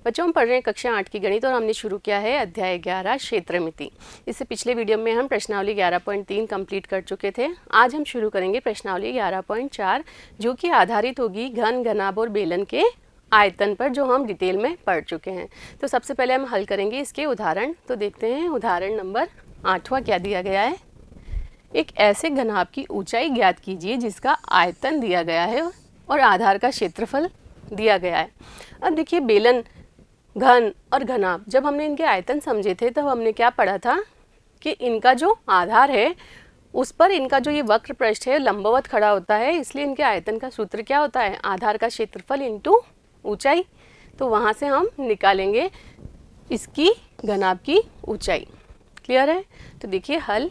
बच्चों, हम पढ़ रहे हैं कक्षा 8 की गणित और हमने शुरू किया है अध्याय 11 क्षेत्रमिति। इससे पिछले वीडियो में हम प्रश्नावली 11.3 कंप्लीट कर चुके थे। आज हम शुरू करेंगे प्रश्नावली 11.4 जो कि आधारित होगी घन, घनाभ और बेलन के आयतन पर, जो हम डिटेल में पढ़ चुके हैं। तो सबसे पहले हम हल करेंगे इसके उदाहरण। तो देखते हैं उदाहरण नंबर 8वां क्या दिया गया है। एक ऐसे घनाभ की ऊंचाई ज्ञात कीजिए जिसका आयतन दिया गया है और आधार का क्षेत्रफल दिया गया है। अब देखिए, बेलन, घन और घनाभ, जब हमने इनके आयतन समझे थे तब हमने क्या पढ़ा था कि इनका जो आधार है उस पर इनका जो ये वक्र पृष्ठ है लंबवत खड़ा होता है, इसलिए इनके आयतन का सूत्र क्या होता है, आधार का क्षेत्रफल इंटू ऊंचाई। तो वहाँ से हम निकालेंगे इसकी घनाभ की ऊंचाई। क्लियर है? तो देखिए हल,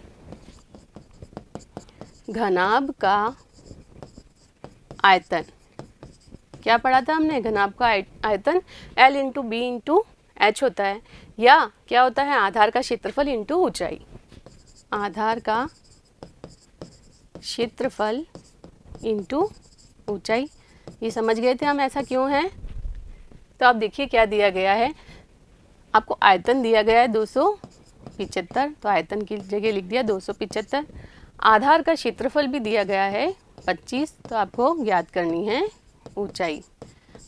घनाभ का आयतन क्या पढ़ा था हमने, घनाभ का आयतन L into B into H होता है, या क्या होता है, आधार का क्षेत्रफल इंटू ऊंचाई। आधार का क्षेत्रफल इंटू ऊंचाई, ये समझ गए थे हम ऐसा क्यों है। तो आप देखिए क्या दिया गया है, आपको आयतन दिया गया है 275, तो आयतन की जगह लिख दिया 275। आधार का क्षेत्रफल भी दिया गया है 25, तो आपको ज्ञात करनी है ऊंचाई।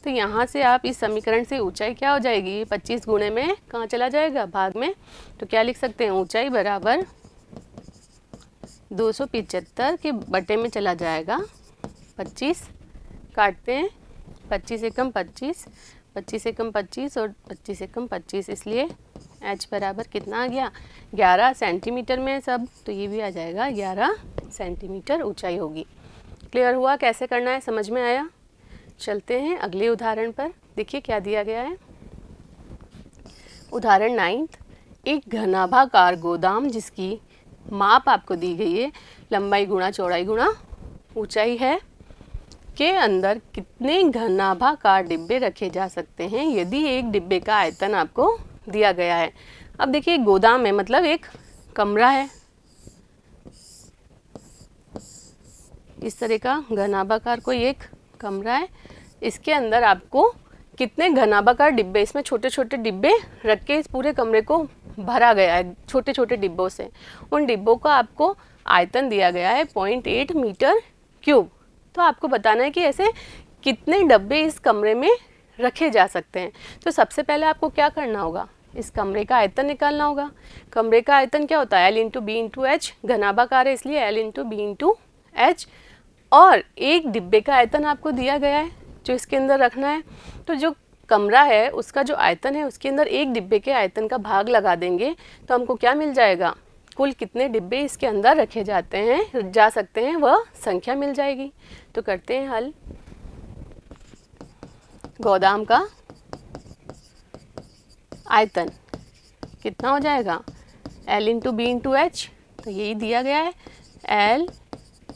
तो यहाँ से आप इस समीकरण से ऊंचाई क्या हो जाएगी, 25 गुणे में कहाँ चला जाएगा, भाग में। तो क्या लिख सकते हैं, ऊंचाई बराबर 275 के बटे में चला जाएगा 25। काटते हैं, 25 एकम 25, 25 एकम 25 और 25 एकम 25, इसलिए h बराबर कितना आ गया, 11 सेंटीमीटर में सब, तो ये भी आ जाएगा 11 सेंटीमीटर ऊंचाई होगी। क्लियर हुआ कैसे करना है, समझ में आया। चलते हैं अगले उदाहरण पर। देखिए क्या दिया गया है। उदाहरण 9, एक घनाभाकार गोदाम जिसकी माप आपको दी गई है, लंबाई गुणा चौड़ाई गुणा ऊंचाई है, के अंदर कितने घनाभाकार डिब्बे रखे जा सकते हैं यदि एक डिब्बे का आयतन आपको दिया गया है। अब देखिए, एक गोदाम है, मतलब एक कमरा है, इस तरह का घनाभाकार कोई एक कमरा है, इसके अंदर आपको कितने घनाभाकार डिब्बे, इसमें छोटे छोटे डिब्बे रख के इस पूरे कमरे को भरा गया है छोटे छोटे डिब्बों से। उन डिब्बों का आपको आयतन दिया गया है 0.8 मीटर क्यूब। तो आपको बताना है कि ऐसे कितने डब्बे इस कमरे में रखे जा सकते हैं। तो सबसे पहले आपको क्या करना होगा, इस कमरे का आयतन निकालना होगा। कमरे का आयतन क्या होता है, L into B into H, घनाभाकार है इसलिए L into B into H, और एक डिब्बे का आयतन आपको दिया गया है जो इसके अंदर रखना है। तो जो कमरा है उसका जो आयतन है उसके अंदर एक डिब्बे के आयतन का भाग लगा देंगे, तो हमको क्या मिल जाएगा, कुल कितने डिब्बे इसके अंदर रखे जा सकते हैं वह संख्या मिल जाएगी। तो करते हैं हल, गोदाम का आयतन कितना हो जाएगा, L into B into H, तो यही दिया गया है, L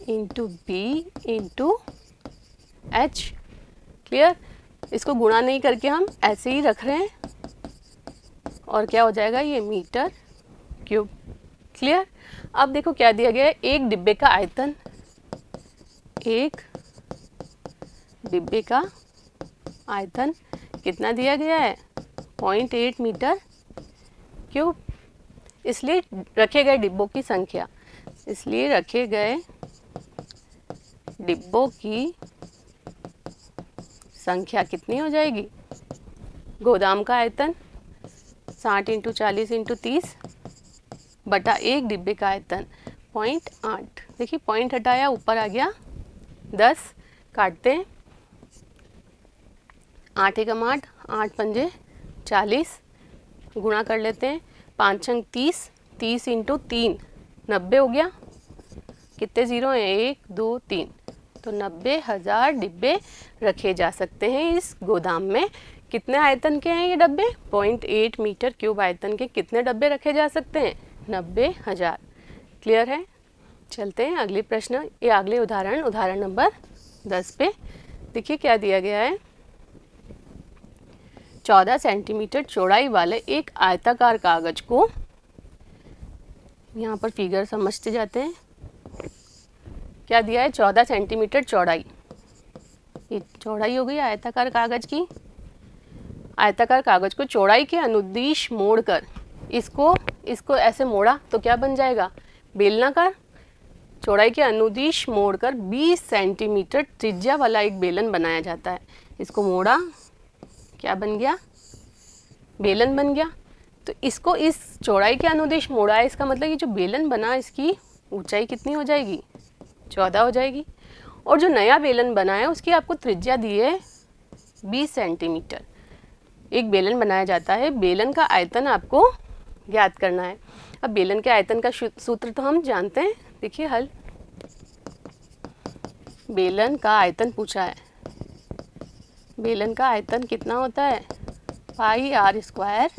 into B into H. Clear? इसको गुणा नहीं करके हम ऐसे ही रख रहे हैं, और क्या हो जाएगा, ये मीटर क्यूब। क्लियर? अब देखो क्या दिया गया है, एक डिब्बे का आयतन, एक डिब्बे का आयतन कितना दिया गया है, 0.8 मीटर क्यूब। इसलिए रखे गए डिब्बों की संख्या, इसलिए रखे गए डिब्बों की संख्या कितनी हो जाएगी, गोदाम का आयतन 60 इंटू 40 इंटू 30 बटा एक डिब्बे का आयतन 0.8। देखिए पॉइंट हटाया, ऊपर आ गया 10। काटते हैं, 8 एकम 8, 8 पंजे 40, गुणा कर लेते हैं, 5 छंग 30, 30 इंटू 3 90 हो गया। कितने ज़ीरो हैं, 1 2 3, तो 90,000 डिब्बे रखे जा सकते हैं इस गोदाम में। कितने आयतन के हैं ये डब्बे, 0.8 मीटर क्यूब आयतन के कितने डब्बे रखे जा सकते हैं, 90,000। क्लियर है? चलते हैं अगले प्रश्न या अगले उदाहरण, उदाहरण नंबर 10 पे। देखिए क्या दिया गया है, 14 सेंटीमीटर चौड़ाई वाले एक आयताकार कागज को, यहाँ पर फिगर समझते जाते हैं, क्या दिया है, 14 सेंटीमीटर चौड़ाई, ये चौड़ाई हो गई आयताकार कागज की। आयताकार कागज को चौड़ाई के अनुदिश मोड़कर इसको ऐसे मोड़ा तो क्या बन जाएगा, बेलनाकार। चौड़ाई के अनुदिश मोड़कर 20 सेंटीमीटर त्रिज्या वाला एक बेलन बनाया जाता है। इसको मोड़ा, क्या बन गया, बेलन बन गया। तो इसको इस चौड़ाई के अनुदिश मोड़ा है, इसका मतलब ये जो बेलन बना इसकी ऊंचाई कितनी हो जाएगी, 14 हो जाएगी। और जो नया बेलन बना है उसकी आपको त्रिज्या दी है 20 सेंटीमीटर। एक बेलन बनाया जाता है, बेलन का आयतन आपको ज्ञात करना है। अब बेलन के आयतन का सूत्र तो हम जानते हैं, देखिए हल। बेलन का आयतन पूछा है, बेलन का आयतन कितना होता है, पाई आर स्क्वायर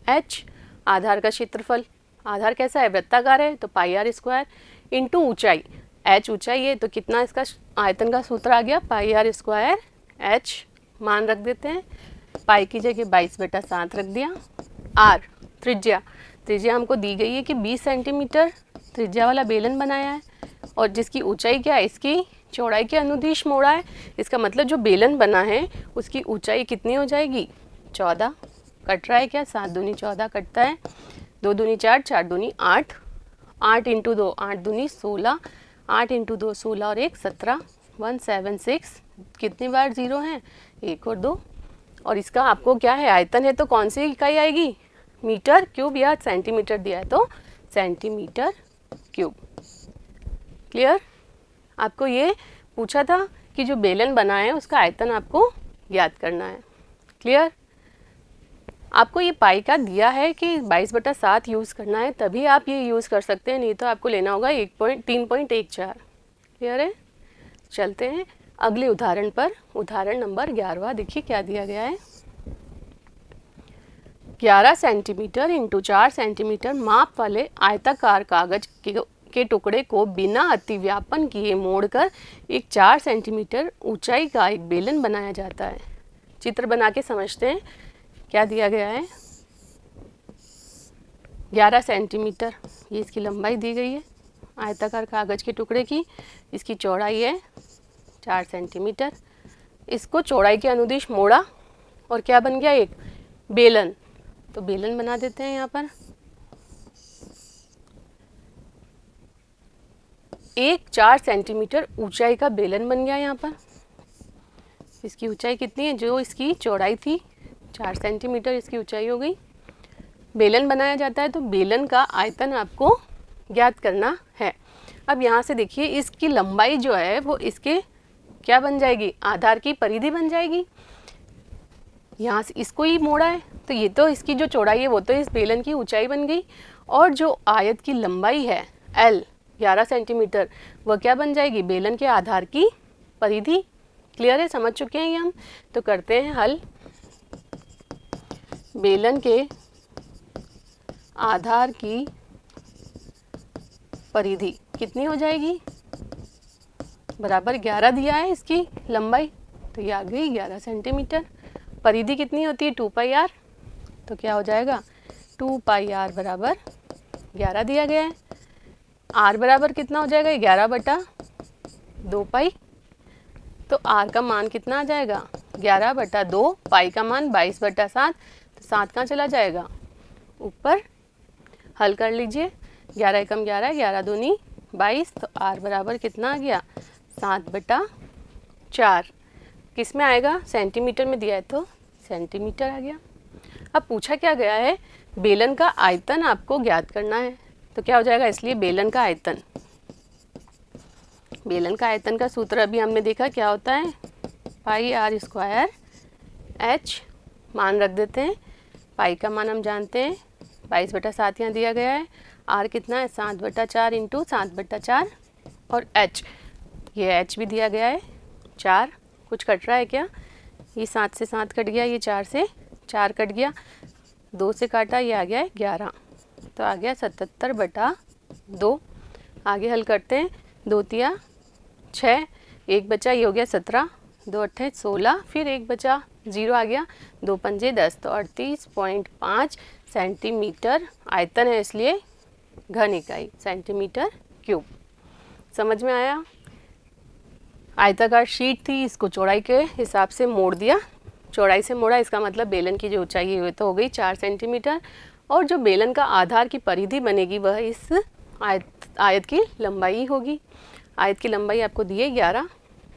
एच, आधार का क्षेत्रफल, आधार कैसा है, वृत्ताकार है, तो पाई आर स्क्वायर इंटू ऊंचाई, एच ऊंचाई है, तो कितना इसका आयतन का सूत्र आ गया, पाई आर स्क्वायर एच, मान रख देते हैं, पाई की जगह 22/7 रख दिया। आर त्रिज्या, त्रिज्या हमको दी गई है कि 20 सेंटीमीटर त्रिज्या वाला बेलन बनाया है, और जिसकी ऊंचाई क्या है, इसकी चौड़ाई के अनुदिश मोड़ा है। इसका मतलब जो बेलन बना है उसकी ऊंचाई कितनी हो जाएगी, 14। कट रहा है क्या, 7 दूनी 14 कटता है, 2 दूनी 4, 4 दूनी 8, 8 इंटू 2 8 दूनी 16, 8 इंटू 2 16 और 1 17, 176। कितनी बार 0 है, 1 और 2। और इसका आपको क्या है, आयतन है तो कौन सी इकाई आएगी, मीटर क्यूब, या सेंटीमीटर दिया है तो सेंटीमीटर क्यूब। क्लियर। आपको ये पूछा था कि जो बेलन बना है उसका आयतन आपको याद करना है। क्लियर। आपको ये पाई का दिया है कि 22/7 यूज़ करना है, तभी आप ये यूज़ कर सकते हैं, नहीं तो आपको लेना होगा 3.14। क्लियर है। चलते हैं अगले उदाहरण पर। उदाहरण नंबर 11 देखिए क्या दिया गया है। 11 सेंटीमीटर इंटू 4 सेंटीमीटर माप वाले आयताकार कागज के टुकड़े को बिना अतिव्यापन किए मोड़कर एक 4 सेंटीमीटर ऊंचाई का एक बेलन बनाया जाता है। चित्र बना के समझते हैं क्या दिया गया है। 11 सेंटीमीटर ये इसकी लंबाई दी गई है आयताकार कागज के टुकड़े की, इसकी चौड़ाई है 4 सेंटीमीटर। इसको चौड़ाई के अनुदिश मोड़ा और क्या बन गया, एक बेलन। तो बेलन बना देते हैं यहाँ पर। एक 4 सेंटीमीटर ऊंचाई का बेलन बन गया यहाँ पर। इसकी ऊंचाई कितनी है, जो इसकी चौड़ाई थी 4 सेंटीमीटर इसकी ऊंचाई हो गई। बेलन बनाया जाता है तो बेलन का आयतन आपको ज्ञात करना है। अब यहाँ से देखिए इसकी लंबाई जो है वो इसके क्या बन जाएगी, आधार की परिधि बन जाएगी। यहाँ से इसको ही मोड़ा है तो ये तो इसकी जो चौड़ाई है वो तो इस बेलन की ऊंचाई बन गई, और जो आयत की लंबाई है L 11 सेंटीमीटर वह क्या बन जाएगी, बेलन के आधार की परिधि। क्लियर है, समझ चुके हैं ये हम। तो करते हैं हल। बेलन के आधार की परिधि कितनी हो जाएगी, बराबर 11 दिया है इसकी लंबाई, तो ये आ गई 11 सेंटीमीटर। परिधि कितनी होती है 2 पाई आर, तो क्या हो जाएगा 2 पाई आर बराबर 11 दिया गया है। आर बराबर कितना हो जाएगा 11/2 पाई, तो आर का मान कितना आ जाएगा 11/2, पाई का मान 22/7, तो 7 कहाँ चला जाएगा ऊपर। हल कर लीजिए, 11 एकम 11, 11 दूनी 22, तो आर बराबर कितना आ गया 7/4। किस में आएगा, सेंटीमीटर में दिया है तो सेंटीमीटर आ गया। अब पूछा क्या गया है, बेलन का आयतन आपको ज्ञात करना है, तो क्या हो जाएगा, इसलिए बेलन का आयतन, बेलन का आयतन का सूत्र अभी हमने देखा क्या होता है, पाई आर स्क्वायर एच, मान रख देते हैं। पाई का मान हम जानते हैं 22/7 यहाँ दिया गया है। आर कितना है 7/4 इंटू 7/4, और एच, ये एच भी दिया गया है 4। कुछ कट रहा है क्या, ये 7 से 7 कट गया, ये 4 से 4 कट गया, 2 से काटा, ये आ गया है 11, तो आ गया 77/2। आगे हल करते हैं, 2 तिया 6, 1 बचा, ये हो गया 17, 2 अट्ठे 16, फिर 1 बचा 0 आ गया, 2 पंजे 10, तो 38.5 सेंटीमीटर आयतन है, इसलिए घन इकाई सेंटीमीटर क्यूब। समझ में आया। आयताकार शीट थी, इसको चौड़ाई के हिसाब से मोड़ दिया चौड़ाई से मोड़ा, इसका मतलब बेलन की जो ऊंचाई है तो हो गई 4 सेंटीमीटर, और जो बेलन का आधार की परिधि बनेगी वह इस आयत की लंबाई होगी। आयत की लंबाई आपको दी है 11,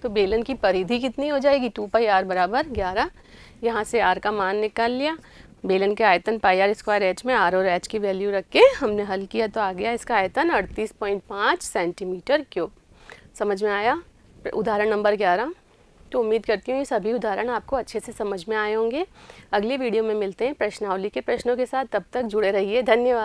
तो बेलन की परिधि कितनी हो जाएगी 2 पाई r बराबर 11। यहाँ से r का मान निकाल लिया, बेलन के आयतन पाई r स्क्वायर h में r और h की वैल्यू रख के हमने हल किया तो आ गया इसका आयतन 38.5 सेंटीमीटर क्यूब। समझ में आया उदाहरण नंबर 11। तो उम्मीद करती हूँ ये सभी उदाहरण आपको अच्छे से समझ में आए होंगे। अगली वीडियो में मिलते हैं प्रश्नावली के प्रश्नों के साथ, तब तक जुड़े रहिए। धन्यवाद।